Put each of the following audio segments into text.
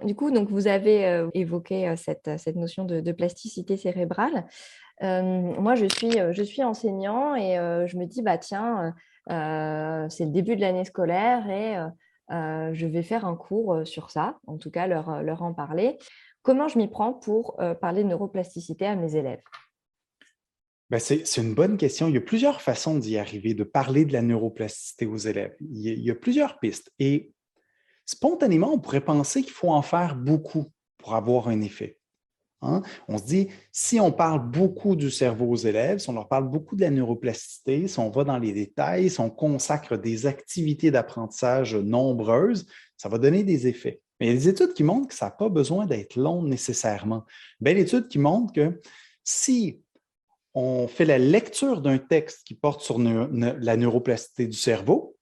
Du coup, donc vous avez évoqué cette notion de plasticité cérébrale. Moi, je suis enseignant et je me dis, bah, tiens, c'est le début de l'année scolaire et je vais faire un cours sur ça, en tout cas leur en parler. Comment je m'y prends pour parler de neuroplasticité à mes élèves? Ben, c'est une bonne question. Il y a plusieurs façons d'y arriver, de parler de la neuroplasticité aux élèves. Il y a plusieurs pistes. Et spontanément, on pourrait penser qu'il faut en faire beaucoup pour avoir un effet. Hein? On se dit, si on parle beaucoup du cerveau aux élèves, si on leur parle beaucoup de la neuroplasticité, si on va dans les détails, si on consacre des activités d'apprentissage nombreuses, ça va donner des effets. Mais il y a des études qui montrent que ça n'a pas besoin d'être long nécessairement. Belle étude qui montre que si on fait la lecture d'un texte qui porte sur la neuroplasticité du cerveau,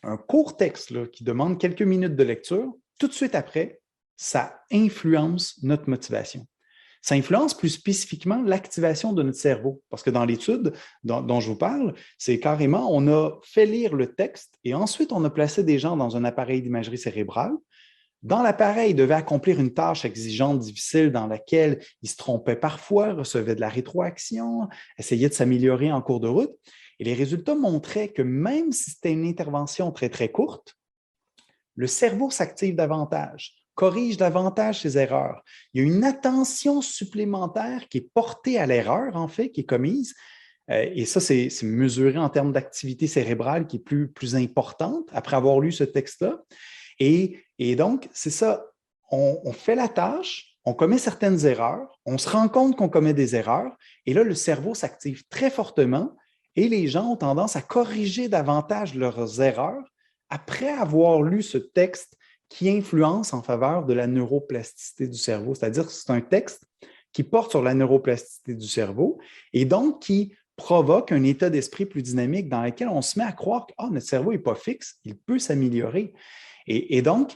un court texte là, qui demande quelques minutes de lecture, tout de suite après, ça influence notre motivation. Ça influence plus spécifiquement l'activation de notre cerveau. Parce que dans l'étude dont je vous parle, c'est carrément, on a fait lire le texte et ensuite on a placé des gens dans un appareil d'imagerie cérébrale. Dans l'appareil, ils devaient accomplir une tâche exigeante, difficile, dans laquelle ils se trompaient parfois, recevaient de la rétroaction, essayaient de s'améliorer en cours de route. Et les résultats montraient que même si c'était une intervention très, très courte, le cerveau s'active davantage, corrige davantage ses erreurs. Il y a une attention supplémentaire qui est portée à l'erreur, en fait, qui est commise. Et ça, c'est mesuré en termes d'activité cérébrale qui est plus importante après avoir lu ce texte-là. Et donc, c'est ça, on fait la tâche, on commet certaines erreurs, on se rend compte qu'on commet des erreurs, et là, le cerveau s'active très fortement et les gens ont tendance à corriger davantage leurs erreurs après avoir lu ce texte qui influence en faveur de la neuroplasticité du cerveau. C'est-à-dire que c'est un texte qui porte sur la neuroplasticité du cerveau et donc qui provoque un état d'esprit plus dynamique dans lequel on se met à croire que notre cerveau n'est pas fixe, il peut s'améliorer. Et donc,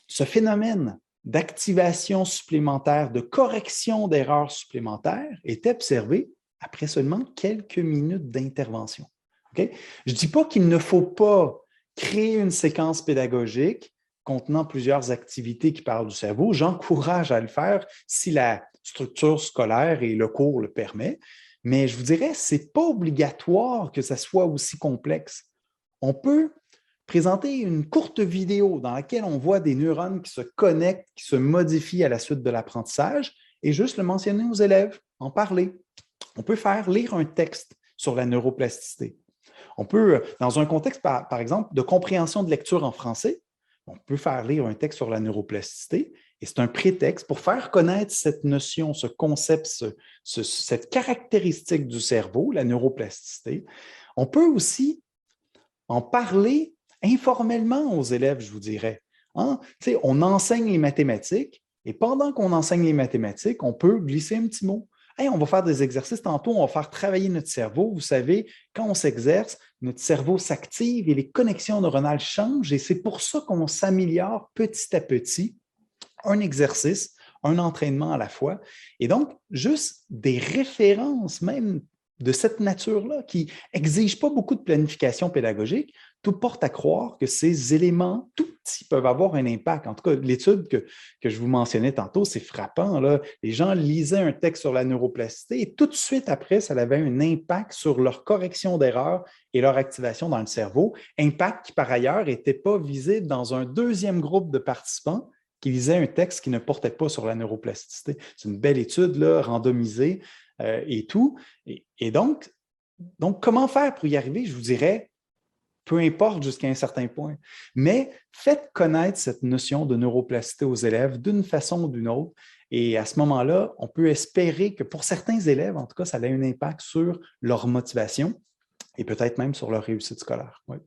ce phénomène d'activation supplémentaire, de correction d'erreurs supplémentaires est observé après seulement quelques minutes d'intervention. Okay? Je ne dis pas qu'il ne faut pas créer une séquence pédagogique contenant plusieurs activités qui parlent du cerveau. J'encourage à le faire si la structure scolaire et le cours le permet, mais je vous dirais, ce n'est pas obligatoire que ça soit aussi complexe. On peut présenter une courte vidéo dans laquelle on voit des neurones qui se connectent, qui se modifient à la suite de l'apprentissage et juste le mentionner aux élèves, en parler. On peut faire lire un texte sur la neuroplasticité. On peut, dans un contexte, par exemple, de compréhension de lecture en français, on peut faire lire un texte sur la neuroplasticité et c'est un prétexte pour faire connaître cette notion, ce concept, cette caractéristique du cerveau, la neuroplasticité. On peut aussi en parler informellement aux élèves, je vous dirais. Hein? On enseigne les mathématiques et pendant qu'on enseigne les mathématiques, on peut glisser un petit mot. Hey, on va faire des exercices tantôt, on va faire travailler notre cerveau. Vous savez, quand on s'exerce, notre cerveau s'active et les connexions neuronales changent et c'est pour ça qu'on s'améliore petit à petit, un exercice, un entraînement à la fois. Et donc, juste des références même de cette nature-là qui n'exigent pas beaucoup de planification pédagogique, tout porte à croire que ces éléments tout petits peuvent avoir un impact. En tout cas, l'étude que je vous mentionnais tantôt, c'est frappant. Là. Les gens lisaient un texte sur la neuroplasticité et tout de suite après, ça avait un impact sur leur correction d'erreurs et leur activation dans le cerveau. Impact qui, par ailleurs, n'était pas visible dans un deuxième groupe de participants qui lisaient un texte qui ne portait pas sur la neuroplasticité. C'est une belle étude, là, randomisée et tout. Et donc, comment faire pour y arriver? Je vous dirais, peu importe jusqu'à un certain point. Mais faites connaître cette notion de neuroplasticité aux élèves d'une façon ou d'une autre. Et à ce moment-là, on peut espérer que pour certains élèves, en tout cas, ça ait un impact sur leur motivation et peut-être même sur leur réussite scolaire. Oui.